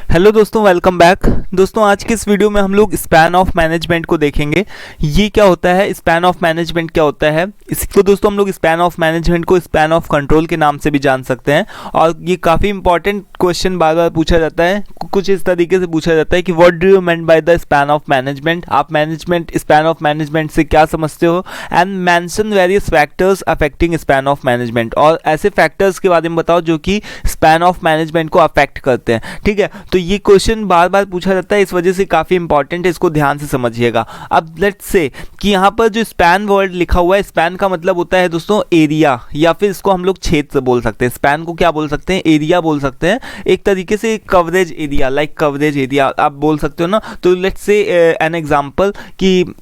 Hello दोस्तों, welcome back. दोस्तों आज के इस वीडियो में हम लोग स्पैन ऑफ मैनेजमेंट को देखेंगे। ये क्या होता है, स्पैन ऑफ मैनेजमेंट क्या होता है। इसको दोस्तों हम लोग स्पैन ऑफ मैनेजमेंट को स्पैन ऑफ कंट्रोल के नाम से भी जान सकते हैं। और ये काफ़ी इंपॉर्टेंट क्वेश्चन बार बार पूछा जाता है। कुछ इस तरीके से पूछा जाता है कि what do you mean by the span of management. आप मैनेजमेंट स्पैन ऑफ मैनेजमेंट से क्या समझते हो। And mention various factors affecting span of management. और ऐसे फैक्टर्स के बारे में बताओ जो कि स्पैन ऑफ मैनेजमेंट को अफेक्ट करते हैं। ठीक है, तो ये क्वेश्चन बार बार पूछा जाता है, इस वजह से काफ़ी इंपॉर्टेंट है, इसको ध्यान से समझिएगा। अब लेट्स से कि यहाँ पर जो स्पैन वर्ड लिखा हुआ है, स्पैन का मतलब होता है दोस्तों एरिया, या फिर इसको हम लोग क्षेत्र बोल सकते हैं। स्पैन को क्या बोल सकते हैं, एरिया बोल सकते हैं। एक तरीके से coverage area, like coverage area आप बोल सकते हो ना। तो लेट्स से एन एग्जाम्पल कि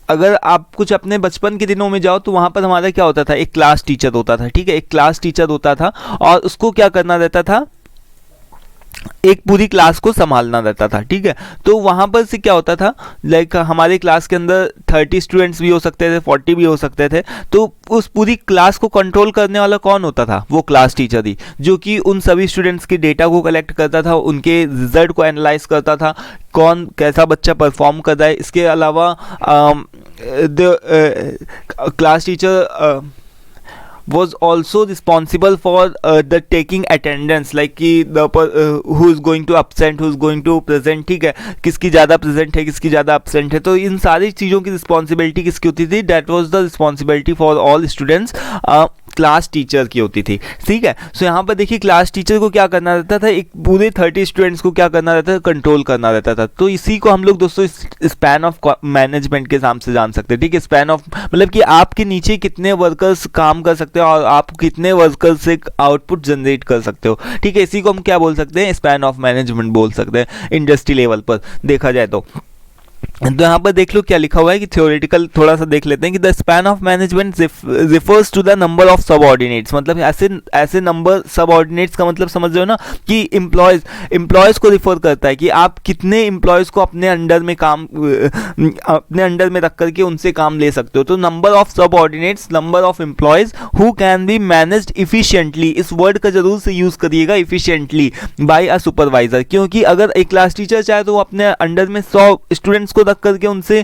अगर आप कुछ अपने बचपन के दिनों में जाओ तो वहाँ पर हमारा क्या होता था, एक क्लास टीचर होता था। ठीक है, एक क्लास टीचर होता था और उसको क्या करना रहता था, एक पूरी क्लास को संभालना रहता था। ठीक है, तो वहाँ पर से क्या होता था, लाइक हमारे क्लास के अंदर 30 स्टूडेंट्स भी हो सकते थे, 40 भी हो सकते थे। तो उस पूरी क्लास को कंट्रोल करने वाला कौन होता था, वो क्लास टीचर ही, जो कि उन सभी स्टूडेंट्स के डेटा को कलेक्ट करता था, उनके रिजल्ट को एनालाइज करता था, कौन कैसा बच्चा परफॉर्म कर रहा है। इसके अलावा class teacher was also responsible for the taking attendance, like कि who is going to absent, who is going to present। ठीक है, किसकी ज़्यादा प्रेजेंट है, किसकी ज़्यादा absent है। तो इन सारी चीज़ों की रिस्पॉन्सिबिलिटी किसकी होती थी, that was the responsibility for all students, class teacher की होती थी। ठीक है, सो यहाँ पर देखिए क्लास टीचर को क्या करना रहता था, एक पूरे 30 स्टूडेंट्स को क्या करना रहता था, कंट्रोल करना रहता था। तो इसी को हम लोग दोस्तों स्पैन ऑफ मैनेजमेंट के नाम से जान सकते हैं। ठीक है, स्पैन ऑफ मतलब कि आपके नीचे कितने वर्कर्स काम कर सकते हो और आप कितने वर्कर्स से आउटपुट जनरेट कर सकते हो। ठीक है, इसी को हम क्या बोल सकते हैं, स्पैन ऑफ मैनेजमेंट बोल सकते हैं इंडस्ट्री लेवल पर देखा जाए तो यहाँ पर देख लो क्या लिखा हुआ है कि थ्योरेटिकल थोड़ा सा देख लेते हैं कि the span of management refers to the number of subordinates. मतलब ऐसे नंबर सबऑर्डिनेट्स का मतलब समझ रहे हो ना, कि एम्प्लॉयज को रिफर करता है कि आप कितने एम्प्लॉयज को अपने अंडर में रख करके उनसे काम ले सकते हो। तो number of subordinates, number of employees who can be managed efficiently. इस वर्ड का जरूर से यूज करिएगा, इफिशिएंटली बाय अ सुपरवाइजर। क्योंकि अगर एक क्लास टीचर चाहे तो वो अपने अंडर में 100 स्टूडेंट्स को रख करके उनसे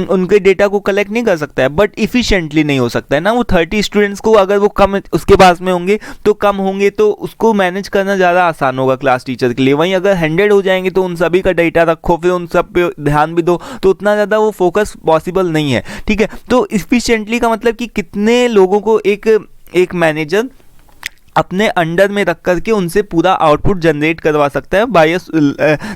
उनके डेटा को कलेक्ट नहीं कर सकता है, बट इफिशिएंटली नहीं हो सकता है ना। वो 30 स्टूडेंट्स को अगर वो कम उसके पास में होंगे तो कम होंगे, तो उसको मैनेज करना ज़्यादा आसान होगा क्लास टीचर के लिए। वहीं अगर 100 हो जाएंगे तो उन सभी का डेटा रखो, फिर उन सब पे ध्यान भी दो, तो उतना ज़्यादा वो फोकस पॉसिबल नहीं है। ठीक है, तो इफिशिएंटली का मतलब कि कितने लोगों को एक मैनेजर अपने अंडर में रख करके उनसे पूरा आउटपुट जनरेट करवा सकता है by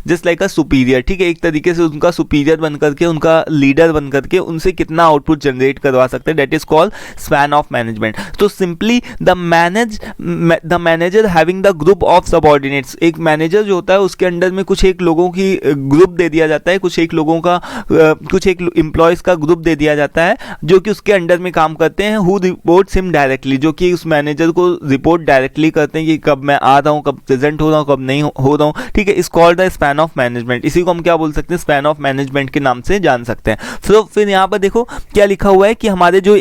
just like a superior. ठीक है, एक तरीके से उनका सुपीरियर बन करके, उनका लीडर बन करके उनसे कितना आउटपुट जनरेट करवा सकते हैं, that is called span of management. तो simply the manager having the group of subordinates. एक मैनेजर जो होता है उसके अंडर में कुछ एक लोगों की ग्रुप दे दिया जाता है, कुछ एक लोगों का कुछ एक एम्प्लॉयज़ का ग्रुप दे दिया जाता है जो कि उसके अंडर में काम करते हैं। हु रिपोर्ट्स हिम डायरेक्टली, जो कि उस मैनेजर को रिपोर्ट डायरेक्टली करते हैं कि कब मैं आ रहा हूँ, कब प्रेजेंट हो रहा हूँ, कब नहीं हो रहा हूँ। ठीक है, इस called the span of management. इसी को हम क्या बोल सकते हैं, स्पैन ऑफ मैनेजमेंट के नाम से जान सकते हैं। फिर यहाँ पर देखो क्या लिखा हुआ है कि हमारे जो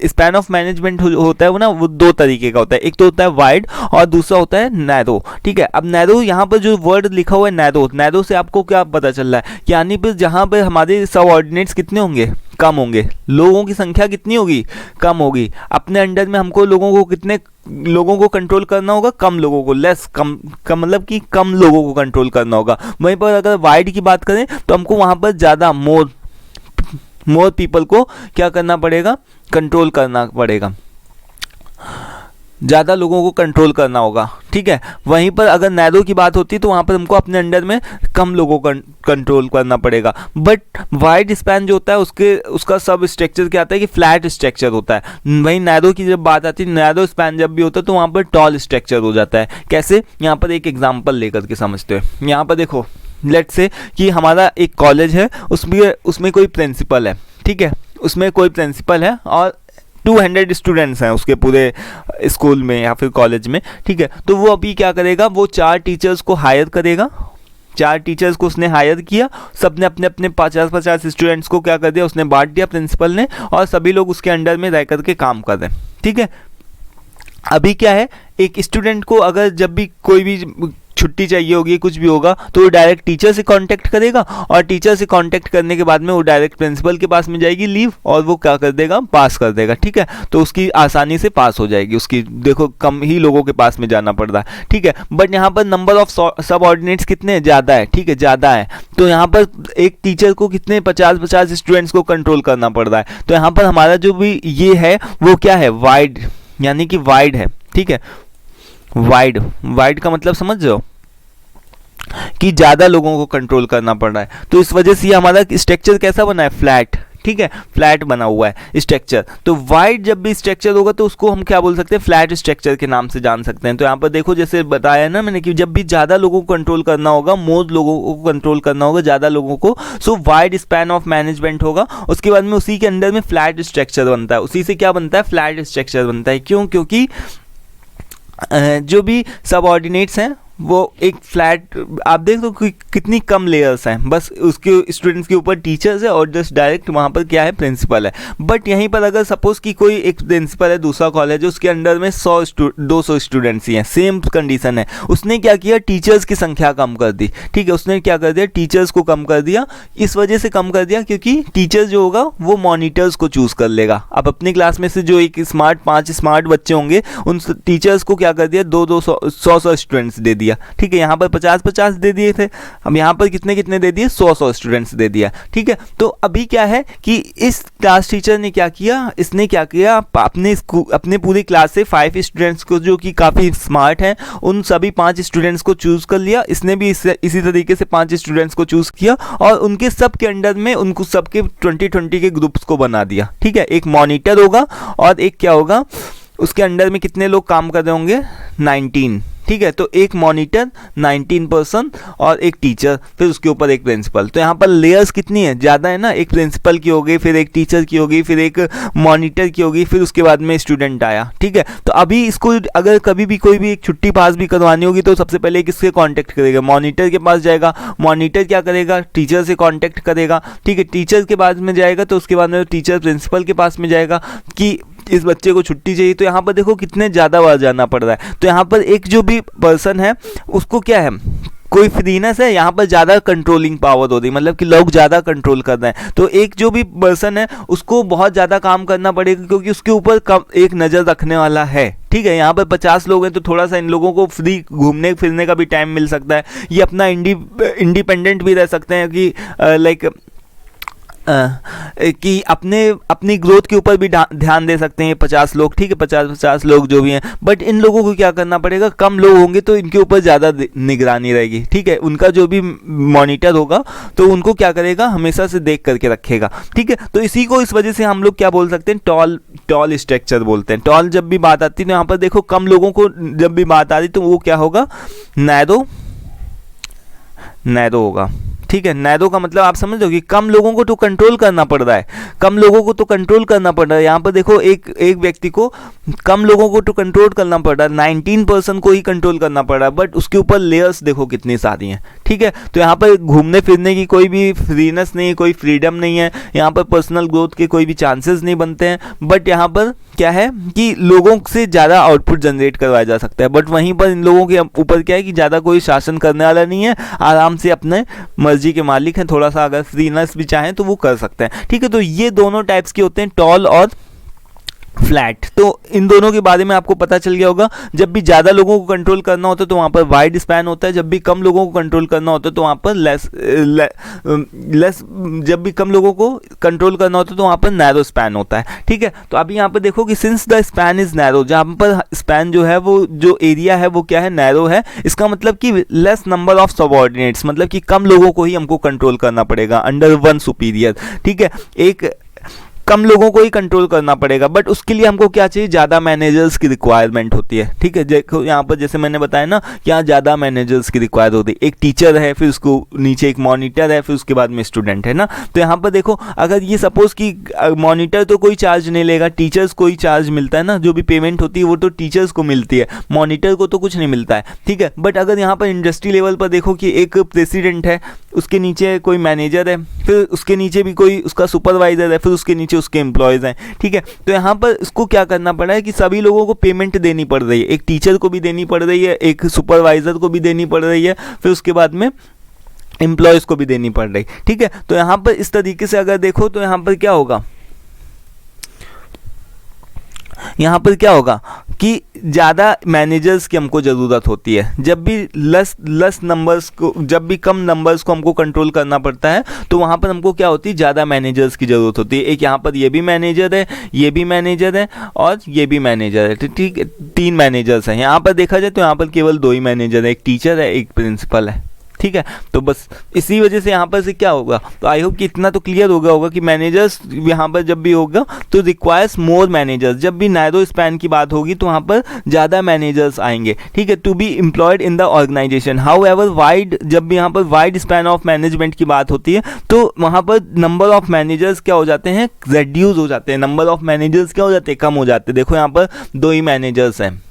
स्पैन ऑफ मैनेजमेंट होता है वो ना, वो दो तरीके का होता है। एक तो होता है वाइड और दूसरा होता है नैरो। ठीक है, अब नैरो यहाँ पर जो वर्ड लिखा हुआ है नैरो से आपको क्या पता चल रहा है, यानी फिर जहाँ पर हमारे सबऑर्डिनेट्स कितने होंगे, कम होंगे। लोगों की संख्या कितनी होगी, कम होगी। अपने अंडर में हमको कितने लोगों को कंट्रोल करना होगा, कम लोगों को, लेस कम मतलब कि कम लोगों को कंट्रोल करना होगा। वहीं पर अगर वाइड की बात करें तो हमको वहाँ पर ज़्यादा मोर पीपल को क्या करना पड़ेगा, कंट्रोल करना पड़ेगा, ज़्यादा लोगों को कंट्रोल करना होगा। ठीक है, वहीं पर अगर नैरो की बात होती है तो वहाँ पर हमको अपने अंडर में कम लोगों को कंट्रोल करना पड़ेगा। बट वाइड स्पैन जो होता है उसका सब स्ट्रक्चर क्या आता है कि फ्लैट स्ट्रक्चर होता है। वहीं नैरो की जब बात आती है, नैरो स्पैन जब भी होता है तो वहाँ पर टॉल स्ट्रक्चर हो जाता है। कैसे, यहाँ पर एक एग्जाम्पल लेकर के समझते हैं। यहाँ पर देखो लेट्स से कि हमारा एक कॉलेज है, उसमें कोई प्रिंसिपल है। ठीक है, उसमें कोई प्रिंसिपल है और 200 स्टूडेंट्स हैं उसके पूरे स्कूल में या फिर कॉलेज में। ठीक है, तो वो अभी क्या करेगा, वो 4 टीचर्स को हायर करेगा। 4 टीचर्स को उसने हायर किया, सबने अपने अपने 50-50 स्टूडेंट्स को क्या कर दिया, उसने बांट दिया प्रिंसिपल ने, और सभी लोग उसके अंडर में रह करके काम कर रहे हैं। ठीक है, अभी क्या है, एक स्टूडेंट को अगर जब भी कोई भी छुट्टी चाहिए होगी, कुछ भी होगा, तो वो डायरेक्ट टीचर से कांटेक्ट करेगा, और टीचर से कांटेक्ट करने के बाद में वो डायरेक्ट प्रिंसिपल के पास में जाएगी लीव, और वो क्या कर देगा, पास कर देगा। ठीक है, तो उसकी आसानी से पास हो जाएगी, उसकी देखो कम ही लोगों के पास में जाना पड़ रहा है। ठीक है, बट यहाँ पर नंबर ऑफ सबऑर्डिनेट्स कितने ज़्यादा है, ठीक है, ज़्यादा है, तो यहाँ पर एक टीचर को कितने 50-50 स्टूडेंट्स को कंट्रोल करना पड़ रहा है। तो यहाँ पर हमारा जो भी ये है वो क्या है, वाइड, यानी कि वाइड है। ठीक है, वाइड, वाइड का मतलब समझ रहे हो कि ज्यादा लोगों को कंट्रोल करना पड़ रहा है। तो इस वजह से हमारा स्ट्रक्चर कैसा बना है, फ्लैट। ठीक है, फ्लैट बना हुआ है स्ट्रक्चर। तो वाइड जब भी स्ट्रक्चर होगा तो उसको हम क्या बोल सकते हैं, फ्लैट स्ट्रक्चर के नाम से जान सकते हैं। तो यहाँ पर देखो जैसे बताया ना मैंने कि जब भी ज़्यादा लोगों को कंट्रोल करना होगा, मोर लोगों को कंट्रोल करना होगा, ज़्यादा लोगों को, सो वाइड स्पैन ऑफ मैनेजमेंट होगा। उसके बाद में उसी के अंदर में फ्लैट स्ट्रक्चर बनता है, उसी से क्या बनता है, फ्लैट स्ट्रक्चर बनता है। क्यों, क्योंकि जो भी सबऑर्डिनेट्स हैं वो एक फ्लैट, आप देख लो कि कितनी कम लेयर्स हैं, बस उसके स्टूडेंट्स के ऊपर टीचर्स है और जस्ट डायरेक्ट वहाँ पर क्या है, प्रिंसिपल है। बट यहीं पर अगर सपोज कि कोई एक प्रिंसिपल है, दूसरा कॉलेज है, उसके अंडर में 200 स्टूडेंट्स ही हैं, सेम कंडीशन है, उसने क्या किया, टीचर्स की संख्या कम कर दी। ठीक है, उसने क्या कर दिया, टीचर्स को कम कर दिया। इस वजह से कम कर दिया क्योंकि टीचर्स जो होगा वो मॉनिटर्स को चूज़ कर लेगा। अब अपनी क्लास में से जो एक स्मार्ट 5 स्मार्ट बच्चे होंगे, उन टीचर्स को क्या कर दिया, 100 स्टूडेंट्स दे दिया। ठीक है, यहाँ पर 50-50 दे दिए थे, हम यहाँ पर कितने कितने दे दिए, 100 स्टूडेंट्स दे दिया। ठीक है, तो अभी क्या है कि इस क्लास टीचर ने क्या किया, इसने क्या किया, अपने पूरी क्लास से 5 स्टूडेंट्स को जो कि काफ़ी स्मार्ट हैं, उन सभी 5 स्टूडेंट्स को चूज़ कर लिया। इसने भी इसी तरीके से 5 स्टूडेंट्स को चूज़ किया और उनके सब के अंडर में उनको सबके 20-20 के ग्रुप्स को बना दिया। ठीक है, एक मॉनिटर होगा और एक क्या होगा, उसके अंडर में कितने लोग काम कर रहे होंगे, 19। ठीक है, तो एक मॉनिटर, 19 पर्सन और एक टीचर, फिर उसके ऊपर एक प्रिंसिपल। तो यहाँ पर लेयर्स कितनी है, ज़्यादा है ना, एक प्रिंसिपल की हो गई, फिर एक टीचर की हो गई, फिर एक मॉनिटर की हो गई, फिर उसके बाद में स्टूडेंट आया। ठीक है, तो अभी इसको अगर कभी भी कोई भी एक छुट्टी पास भी करवानी होगी तो सबसे पहले किससे कांटेक्ट करेगा, मॉनिटर के पास जाएगा। मॉनिटर क्या करेगा, टीचर से कांटेक्ट करेगा। ठीक है, टीचर के बाद में जाएगा तो उसके बाद में टीचर प्रिंसिपल के पास में जाएगा कि इस बच्चे को छुट्टी चाहिए। तो यहाँ पर देखो कितने ज़्यादा बार जाना पड़ रहा है। तो यहाँ पर एक जो भी पर्सन है उसको क्या है, कोई फ्रीनेस है, यहाँ पर ज़्यादा कंट्रोलिंग पावर हो रही, मतलब कि लोग ज़्यादा कंट्रोल कर रहे हैं। तो एक जो भी पर्सन है उसको बहुत ज़्यादा काम करना पड़ेगा क्योंकि उसके ऊपर कम एक नज़र रखने वाला है। ठीक है, यहाँ पर 50 लोग हैं तो थोड़ा सा इन लोगों को फ्री घूमने फिरने का भी टाइम मिल सकता है, ये अपना इंडिपेंडेंट भी रह सकते हैं कि लाइक कि अपनी ग्रोथ के ऊपर भी ध्यान दे सकते हैं 50 लोग। ठीक है, 50 लोग जो भी हैं, बट इन लोगों को क्या करना पड़ेगा, कम लोग होंगे तो इनके ऊपर ज़्यादा निगरानी रहेगी। ठीक है, उनका जो भी मॉनिटर होगा तो उनको क्या करेगा, हमेशा से देख करके रखेगा। ठीक है, तो इसी को इस वजह से हम लोग क्या बोल सकते हैं, टॉल स्ट्रक्चर बोलते हैं। टॉल जब भी बात आती है तो यहाँ पर देखो कम लोगों को जब भी बात आ रही तो वो क्या होगा, नैरो होगा। ठीक है, नैरो का मतलब आप समझ लो कि कम लोगों को तो कंट्रोल करना पड़ रहा है, कम लोगों को तो कंट्रोल करना पड़ रहा है। यहाँ पर देखो एक व्यक्ति को कम लोगों को तो कंट्रोल करना पड़ रहा है, 19% को ही कंट्रोल करना पड़ रहा है, बट उसके ऊपर लेयर्स देखो कितनी सारी हैं। ठीक है, तो यहाँ पर घूमने फिरने की कोई भी फ्रीनेस नहीं है, कोई फ्रीडम नहीं है, यहाँ पर पर्सनल ग्रोथ के कोई भी चांसेस नहीं बनते हैं। बट यहाँ पर क्या है कि लोगों से ज़्यादा आउटपुट जनरेट करवाया जा सकता है, बट वहीं पर इन लोगों के ऊपर क्या है कि ज़्यादा कोई शासन करने वाला नहीं है, आराम से अपने मर्जी के मालिक हैं। थोड़ा सा अगर फ्रीनेस भी चाहें तो वो कर सकते हैं। ठीक है, तो ये दोनों टाइप्स के होते हैं, टॉल और फ्लैट। तो इन दोनों के बारे में आपको पता चल गया होगा। जब भी ज़्यादा लोगों को कंट्रोल करना होता है तो वहाँ पर वाइड स्पैन होता है, जब भी कम लोगों को कंट्रोल करना होता है तो वहाँ पर लेस जब भी कम लोगों को कंट्रोल करना होता है तो वहाँ पर नैरो स्पैन होता है। ठीक है, तो अभी यहाँ पर देखो कि since the span is narrow, जहाँ पर स्पैन जो है वो जो एरिया है वो क्या है, नैरो है। इसका मतलब कि लेस नंबर ऑफ सबऑर्डिनेट्स, मतलब कि कम लोगों को ही हमको कंट्रोल करना पड़ेगा अंडर वन सुपीरियर। ठीक है, एक कम लोगों को ही कंट्रोल करना पड़ेगा, बट उसके लिए हमको क्या चाहिए, ज़्यादा मैनेजर्स की रिक्वायरमेंट होती है। ठीक है, देखो यहाँ पर जैसे मैंने बताया ना कि यहाँ ज़्यादा मैनेजर्स की रिक्वायर होती है। एक टीचर है, फिर उसको नीचे एक मॉनिटर है, फिर उसके बाद में स्टूडेंट है ना। तो यहाँ पर देखो अगर ये सपोज कि मॉनिटर तो कोई चार्ज नहीं लेगा, टीचर्स को ही चार्ज मिलता है ना, जो भी पेमेंट होती है वो तो टीचर्स को मिलती है, मॉनिटर को तो कुछ नहीं मिलता है। ठीक है, बट अगर यहाँ पर इंडस्ट्री लेवल पर देखो कि एक प्रेसिडेंट है, उसके नीचे कोई मैनेजर है, फिर उसके नीचे भी कोई उसका सुपरवाइजर है, फिर उसके नीचे नीचे उसके एम्प्लॉयज़ हैं, ठीक है। तो यहाँ पर इसको क्या करना पड़ा है कि सभी लोगों को पेमेंट देनी पड़ रही है, एक टीचर को भी देनी पड़ रही है, एक सुपरवाइज़र को भी देनी पड़ रही है, फिर उसके बाद में एम्प्लॉयज़ को भी देनी पड़ रही, ठीक है। तो यहाँ पर इस तरीके से अगर देखो तो यहाँ पर क्या होगा, यहाँ पर क्या होगा कि ज़्यादा मैनेजर्स की हमको ज़रूरत होती है। जब भी लस नंबर्स को, जब भी कम नंबर्स को हमको कंट्रोल करना पड़ता है तो वहाँ पर हमको क्या होती है, ज़्यादा मैनेजर्स की ज़रूरत होती है। एक यहाँ पर ये भी मैनेजर है, ये भी मैनेजर है और ये भी मैनेजर है, ठीक है, 3 मैनेजर्स हैं। यहाँ पर देखा जाए तो यहाँ पर केवल 2 ही मैनेजर है, एक टीचर है, एक प्रिंसिपल है, ठीक है। तो बस इसी वजह से यहाँ पर से क्या होगा, तो आई होप कि इतना तो क्लियर हो गया होगा कि मैनेजर्स यहाँ पर जब भी होगा तो रिक्वायर्स मोर मैनेजर्स। जब भी नैरो स्पैन की बात होगी तो वहाँ पर ज़्यादा मैनेजर्स आएंगे, ठीक है, to be employed in the organization. However wide, जब भी यहाँ पर वाइड स्पैन ऑफ मैनेजमेंट की बात होती है तो वहाँ पर नंबर ऑफ मैनेजर्स क्या हो जाते हैं, रेड्यूस हो जाते हैं, नंबर ऑफ मैनेजर्स क्या हो जाते हैं, कम हो जाते हैं। देखो यहाँ पर 2 ही मैनेजर्स हैं,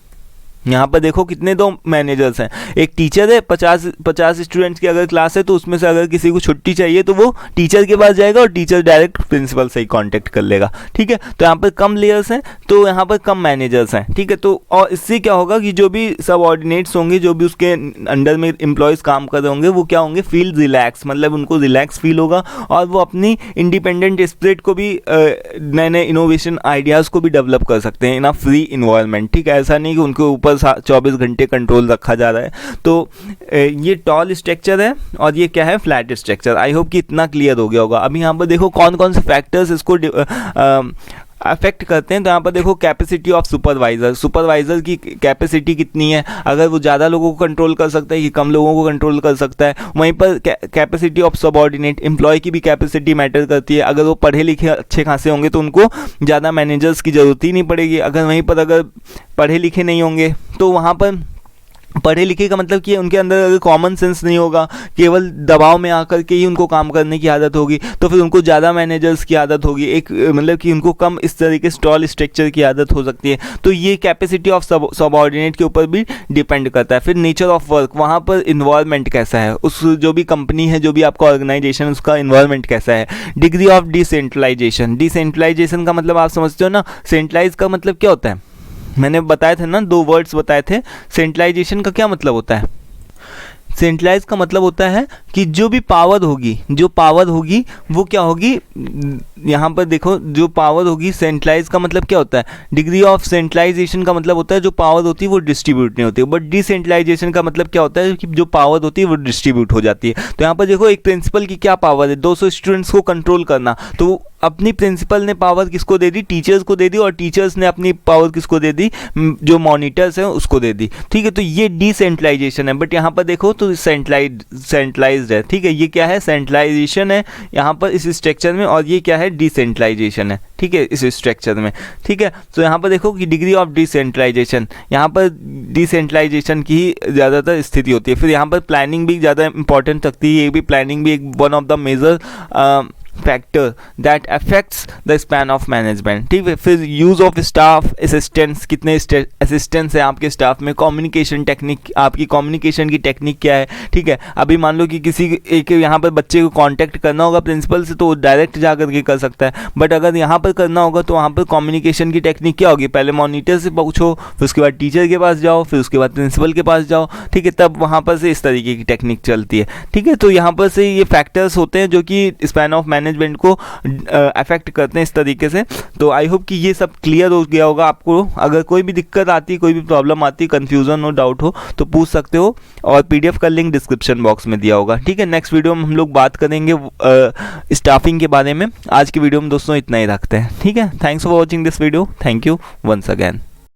यहाँ पर देखो कितने 2 मैनेजर्स हैं, एक टीचर है, 50 स्टूडेंट्स की अगर क्लास है तो उसमें से अगर किसी को छुट्टी चाहिए तो वो टीचर के पास जाएगा और टीचर डायरेक्ट प्रिंसिपल से ही कांटेक्ट कर लेगा, ठीक है। तो यहाँ पर कम लेयर्स हैं तो यहाँ पर कम मैनेजर्स हैं, ठीक है। तो और इससे क्या होगा कि जो भी सबऑर्डिनेट्स होंगे, जो भी उसके अंडर में एम्प्लॉयज़ काम कर रहे होंगे, वो क्या होंगे, फील रिलैक्स, मतलब उनको रिलैक्स फील होगा और वो अपनी इंडिपेंडेंट स्पिरिट को भी, नए नए इनोवेशन आइडियाज़ को भी डेवलप कर सकते हैं इन अ फ्री इन्वायरमेंट, ठीक है। ऐसा नहीं कि उनके ऊपर 24 घंटे कंट्रोल रखा जा रहा है। तो ये टॉल स्ट्रक्चर है और ये क्या है, फ्लैट स्ट्रक्चर। आई होप कि इतना क्लियर हो गया होगा। अभी यहाँ पर देखो कौन कौन से फैक्टर्स इसको अफेक्ट करते हैं। तो यहाँ पर देखो कैपेसिटी ऑफ सुपरवाइज़र की कैपेसिटी कितनी है, अगर वो ज़्यादा लोगों को कंट्रोल कर सकता है कि कम लोगों को कंट्रोल कर सकता है। वहीं पर कैपेसिटी ऑफ सबऑर्डिनेट एम्प्लॉय की भी कैपेसिटी मैटर करती है। अगर वो पढ़े लिखे अच्छे खासे होंगे तो उनको ज़्यादा मैनेजर्स की ज़रूरत ही नहीं पड़ेगी। अगर वहीं पर अगर पढ़े लिखे नहीं होंगे तो वहाँ पर, पढ़े लिखे का मतलब कि उनके अंदर अगर कॉमन सेंस नहीं होगा, केवल दबाव में आकर के ही उनको काम करने की आदत होगी, तो फिर उनको ज़्यादा मैनेजर्स की आदत होगी। एक मतलब कि उनको कम इस तरीके से टॉल स्ट्रक्चर की आदत हो सकती है। तो ये कैपेसिटी ऑफ सबऑर्डिनेट के ऊपर भी डिपेंड करता है। फिर नेचर ऑफ वर्क, वहाँ पर इन्वायरमेंट कैसा है, उस जो भी कंपनी है, जो भी आपका ऑर्गेनाइजेशन, उसका इन्वायरमेंट कैसा है। डिग्री ऑफ डिसेंट्रलाइजेशन का मतलब आप समझते हो ना, सेंट्रलाइज का मतलब क्या होता है, मैंने बताया था ना, 2 वर्ड्स बताए थे। सेंट्रलाइजेशन का क्या मतलब होता है, सेंट्रलाइज का मतलब होता है कि जो भी पावर होगी वो क्या होगी, यहाँ पर देखो जो पावर होगी, सेंट्रलाइज का मतलब क्या होता है, डिग्री ऑफ सेंट्रलाइजेशन का मतलब होता है जो पावर होती है वो डिस्ट्रीब्यूट नहीं होती। बट डिसेंट्रलाइजेशन का मतलब क्या होता है कि जो पावर होती है वो डिस्ट्रीब्यूट हो जाती है। तो यहाँ पर देखो एक प्रिंसिपल की क्या पावर है, 200 स्टूडेंट्स को कंट्रोल करना, तो अपनी प्रिंसिपल ने पावर किसको दे दी, टीचर्स को दे दी, और टीचर्स ने अपनी पावर किसको दे दी, जो मॉनिटर्स हैं उसको दे दी, ठीक है। तो ये डिसेंट्रलाइजेशन है। बट यहाँ पर देखो तो सेंट्रलाइज्ड है, ठीक है। ये क्या है, सेंट्रलाइजेशन है यहाँ पर इस स्ट्रक्चर में, और ये क्या है, डिसेंट्रलाइजेशन है, ठीक है, इस स्ट्रक्चर में, ठीक है। तो यहाँ पर देखो कि डिग्री ऑफ डिसेंट्रलाइजेशन, यहाँ पर डिसेंट्रलाइजेशन की ही ज़्यादातर स्थिति होती है। फिर यहाँ पर प्लानिंग भी ज़्यादा इंपॉर्टेंट रखती है। ये भी प्लानिंग भी एक one of the major factor that affects the span of management, ठीक है। फिर यूज़ ऑफ स्टाफ असिस्टेंट्स, कितने असिस्टेंट्स हैं आपके स्टाफ में, कम्युनिकेशन टेक्निक, आपकी कम्युनिकेशन की टेक्निक क्या है, ठीक है। अभी मान लो कि किसी एक यहाँ पर बच्चे को कांटेक्ट करना होगा प्रिंसिपल से तो वो डायरेक्ट जा करके कर सकता है। बट अगर यहाँ पर करना होगा तो वहाँ पर कम्युनिकेशन की टेक्निक क्या होगी, पहले मॉनिटर से पूछो, फिर उसके बाद टीचर के पास जाओ, फिर उसके बाद प्रिंसिपल के पास जाओ, ठीक है। तब वहाँ पर से इस तरीके की टेक्निक चलती है, ठीक है। तो यहाँ पर से ये फैक्टर्स होते हैं जो कि स्पैन ऑफ मैनेजमेंट को अफेक्ट करते हैं इस तरीके से। तो आई होप कि ये सब क्लियर हो गया होगा आपको। अगर कोई भी दिक्कत आती, कोई भी प्रॉब्लम आती, कंफ्यूजन हो, डाउट हो तो पूछ सकते हो, और पीडीएफ का लिंक डिस्क्रिप्शन बॉक्स में दिया होगा, ठीक है। नेक्स्ट वीडियो में हम लोग बात करेंगे स्टाफिंग के बारे में। आज की वीडियो में दोस्तों इतना ही रखते हैं, ठीक है। Thanks for watching this video, thank you once again.